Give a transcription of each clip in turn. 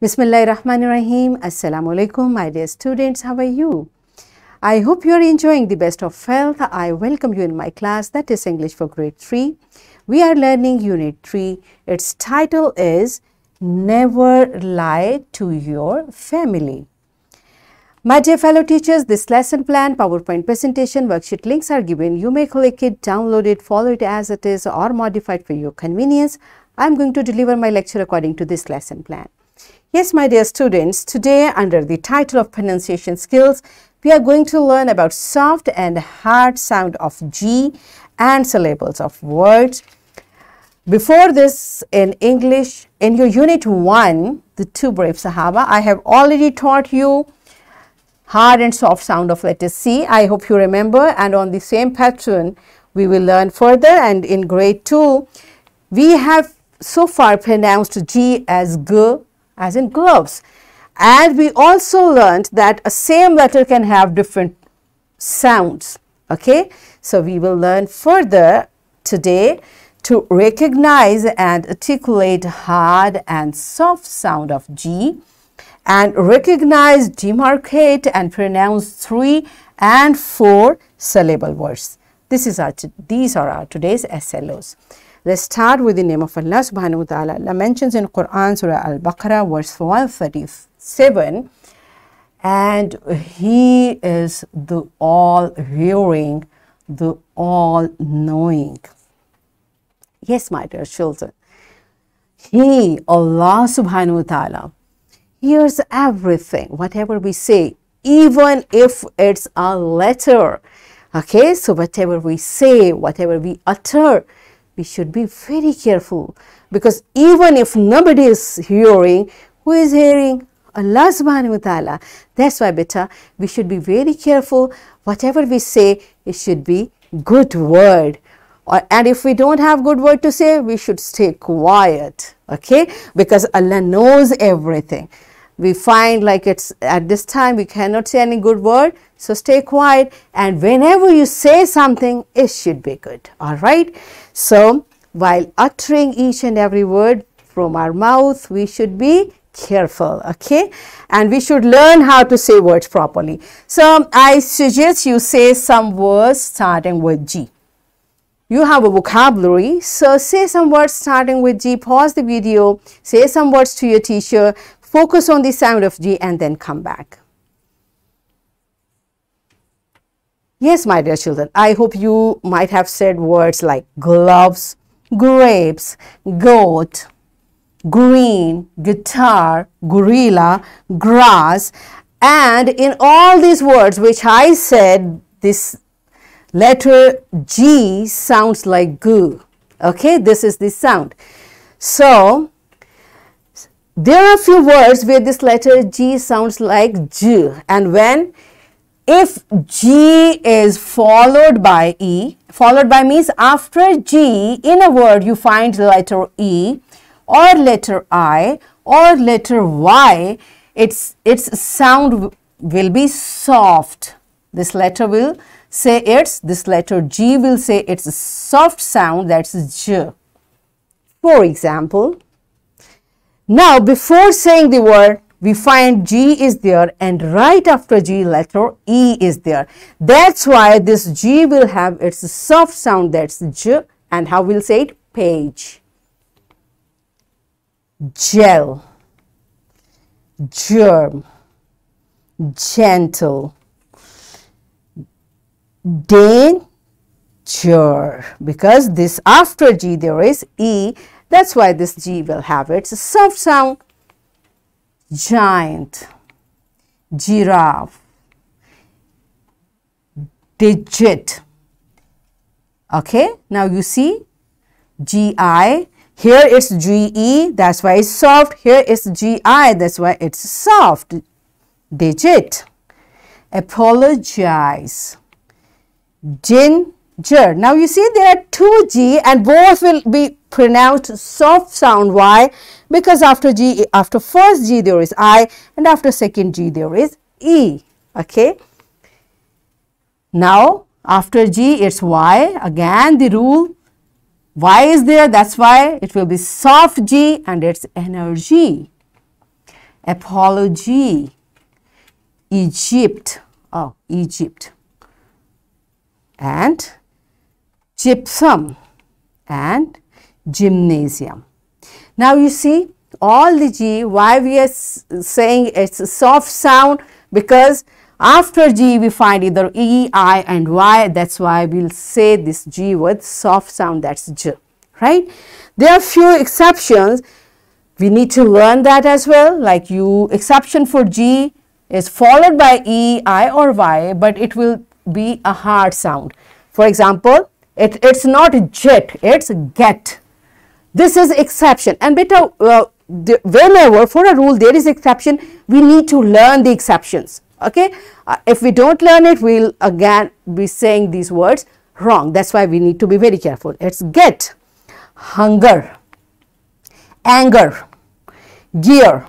Bismillahirrahmanirrahim. Assalamu alaikum, my dear students. How are you? I hope you are enjoying the best of health. I welcome you in my class, that is English for grade 3. We are learning unit 3. Its title is Never Lie to Your Family. My dear fellow teachers, this lesson plan, PowerPoint presentation, worksheet links are given. You may click it, download it, follow it as it is, or modify it for your convenience. I am going to deliver my lecture according to this lesson plan. Yes, my dear students, today under the title of pronunciation skills, we are going to learn about soft and hard sound of G and syllables of words. Before this, in English, in your unit 1, the two brave Sahaba, I have already taught you hard and soft sound of letter C. I hope you remember, and on the same pattern, we will learn further. And in grade 2, we have so far pronounced G as G, as in gloves, and we also learned that a same letter can have different sounds. Okay, so we will learn further today to recognize and articulate hard and soft sound of G, and recognize, demarcate and pronounce 3 and 4 syllable words. These are our today's SLOs. Let's start with the name of Allah subhanahu wa ta'ala. Allah mentions in Quran, Surah Al-Baqarah, verse 137, and He is the all-hearing, the all-knowing. Yes, my dear children, He, Allah subhanahu wa ta'ala, hears everything, whatever we say, even if it's a letter. Okay, so whatever we say, whatever we utter, we should be very careful, because even if nobody is hearing, who is hearing? Allah subhanahu wa ta'ala. That's why, beta, we should be very careful. Whatever we say, it should be good word. And if we don't have good word to say, we should stay quiet. Okay, because Allah knows everything. We find like it's at this time we cannot say any good word, so stay quiet, and whenever you say something, it should be good. All right, so while uttering each and every word from our mouth, we should be careful. Okay, and we should learn how to say words properly. So I suggest you say some words starting with G. You have a vocabulary, so say some words starting with G. Pause the video, say some words to your teacher, focus on the sound of G, and then come back. Yes, my dear children, I hope you might have said words like gloves, grapes, goat, green, guitar, gorilla, grass, and in all these words which I said, this letter G sounds like G. Okay, this is the sound. So there are a few words where this letter G sounds like J, and if G is followed by E, followed by means after G in a word you find the letter E or letter I or letter Y, its sound will be soft. This letter will say this letter G will say it's a soft sound, that's J. For example, now before saying the word, we find G is there, and right after G letter E is there. That's why this G will have its soft sound, that's J. And how we'll say it? Page, gel, germ, gentle, danger, because this after G there is E. That's why this G will have its soft sound. Giant, giraffe, digit. Okay, now you see GI, here it's GE, that's why it's soft. Here it's GI, that's why it's soft. Digit, apologize, ginger. Now you see there are two G and both will be pronounced soft sound. Why? Because after G, after first G there is I, and after second G there is E. Okay. Now after G it's Y. Again the rule, Y is there, that's why it will be soft G and it's energy. apology, Egypt, oh, Egypt, and gypsum and gymnasium. Now you see all the G, why we are saying it's a soft sound, because after G we find either E, I and Y. That's why we'll say this G with soft sound, that's J, right? There are few exceptions. We need to learn that as well, like exception for G is followed by E, I or Y, but it will be a hard sound. For example, it's not jet, it's get. This is exception. And beta, whenever for a rule there is exception, we need to learn the exceptions. Okay, if we don't learn it, we'll again be saying these words wrong. That's why we need to be very careful. It's get, hunger, anger, gear,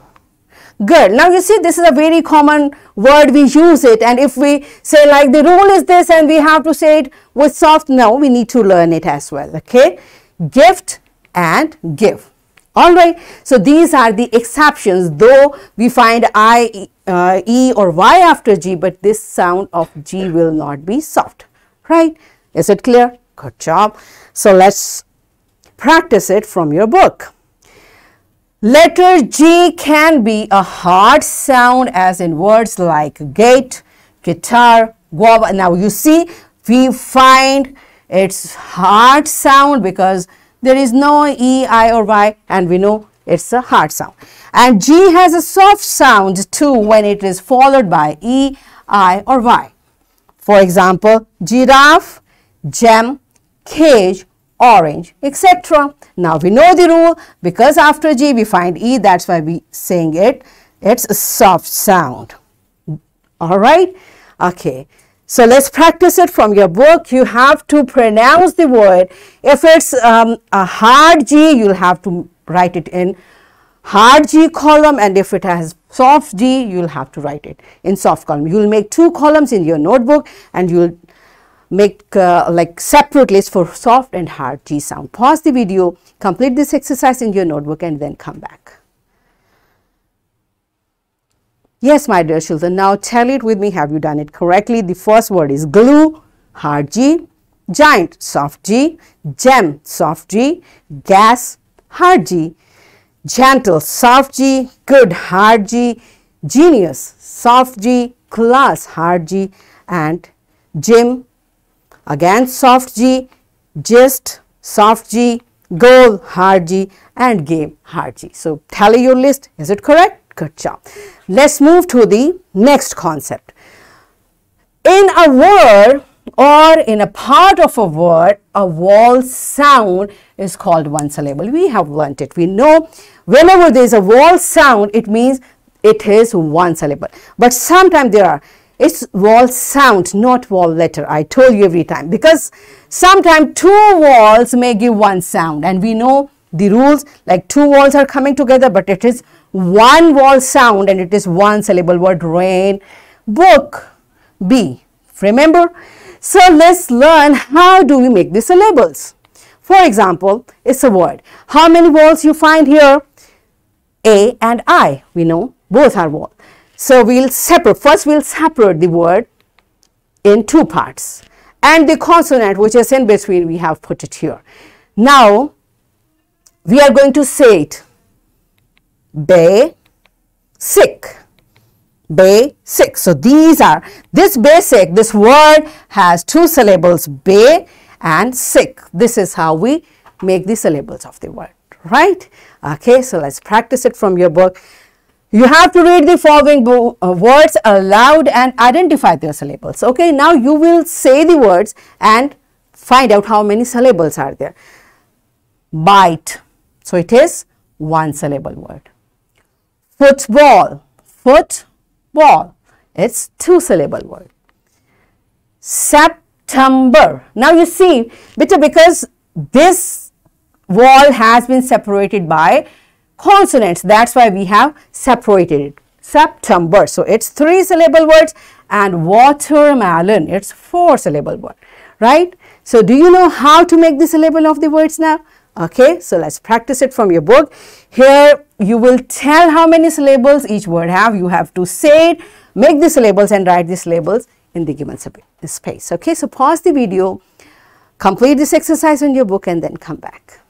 girl. Now you see, this is a very common word, we use it, and if we say like the rule is this and we have to say it with soft, no, we need to learn it as well. Okay, gift and give. All right, so these are the exceptions, though we find I, E or Y after G, but this sound of G will not be soft, right? Is it clear? Good job. So let's practice it from your book. Letter G can be a hard sound, as in words like gate, guitar, guava. Now you see, we find its hard sound because there is no E, I or Y, and we know it's a hard sound. And G has a soft sound too when it is followed by E, I or Y. For example, giraffe, gem, cage, orange, etc. Now we know the rule, because after G we find E, that's why we saying it's a soft sound. All right, okay. So let's practice it from your book. You have to pronounce the word. If it's a hard G, you'll have to write it in hard G column, and if it has soft G, you'll have to write it in soft column. You'll make 2 columns in your notebook, and you'll make like separate lists for soft and hard G sound. Pause the video, complete this exercise in your notebook, and then come back. Yes, my dear children, now tell it with me, have you done it correctly? The first word is glue, hard G, giant, soft G, gem, soft G, gas, hard G, gentle, soft G, good, hard G, genius, soft G, class, hard G, and gym, again soft G, gist, soft G, goal, hard G, and game, hard G. So tally your list. Is it correct? Good job. Let's move to the next concept. In a word or in a part of a word, a vowel sound is called one syllable. We have learnt it. We know whenever there is a vowel sound, it means it is one syllable. But sometimes it's vowel sound, not vowel letter. I told you every time, because sometimes 2 vowels may give one sound, and we know the rules, like 2 vowels are coming together, but it is one vowel sound and it is one syllable. Word rain, book, bee. Remember? So let's learn how do we make the syllables. For example, it's a word. How many vowels you find here? A and I. We know both are vowels. So we'll separate. First we'll separate the word in 2 parts. And the consonant which is in between, we have put it here. Now we are going to say it. Basic, basic. So this basic, this word has 2 syllables, ba and sick. This is how we make the syllables of the word, right? Okay, so let's practice it from your book. You have to read the following words aloud and identify their syllables. Okay, now you will say the words and find out how many syllables are there. Bite, so it is 1 syllable word. Football, football, it's 2 syllable word. September. Now you see, because this vowel has been separated by consonants, that's why we have separated it. September, so it's 3 syllable words. And watermelon, it's 4 syllable word, right? So do you know how to make the syllable of the words now? Okay, so let's practice it from your book. Here you will tell how many syllables each word have. You have to say it, make the syllables and write the syllables in the given space. Okay, so pause the video, complete this exercise on your book and then come back.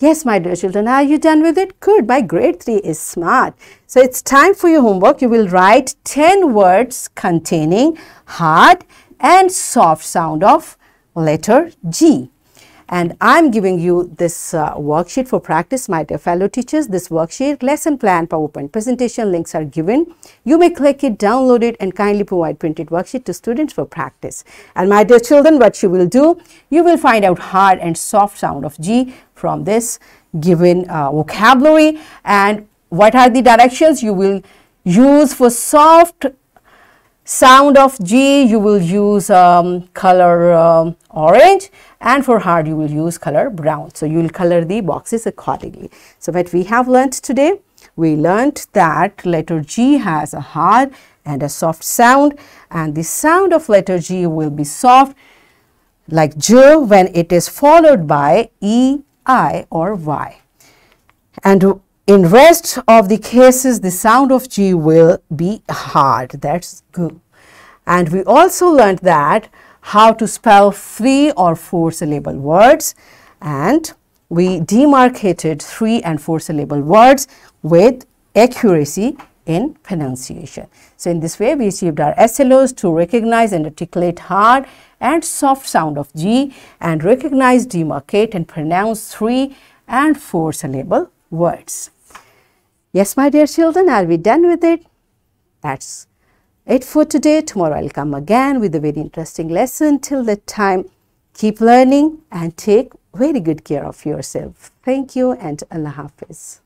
Yes, my dear children, are you done with it? Good, my grade 3 is smart. So it's time for your homework. You will write 10 words containing hard and soft sound of letter G. And I'm giving you this worksheet for practice, my dear fellow teachers. This worksheet, lesson plan, PowerPoint presentation links are given. You may click it, download it and kindly provide printed worksheet to students for practice. And my dear children, what you will do, you will find out hard and soft sound of G from this given vocabulary. And what are the directions you will use for soft sound of G? You will use color orange, and for hard you will use color brown. So you will color the boxes accordingly. So what we have learnt today, we learnt that letter G has a hard and a soft sound, and the sound of letter G will be soft like J when it is followed by E, I or Y. And in rest of the cases, the sound of G will be hard. That's good. And we also learned that how to spell 3 or 4 syllable words, and we demarcated 3 and 4 syllable words with accuracy in pronunciation. So in this way, we achieved our SLOs to recognize and articulate hard and soft sound of G, and recognize, demarcate and pronounce 3 and 4 syllable words. Yes, my dear children, are we done with it? That's it for today. Tomorrow I'll come again with a very interesting lesson. Till that time, keep learning and take very good care of yourself. Thank you and Allah Hafiz.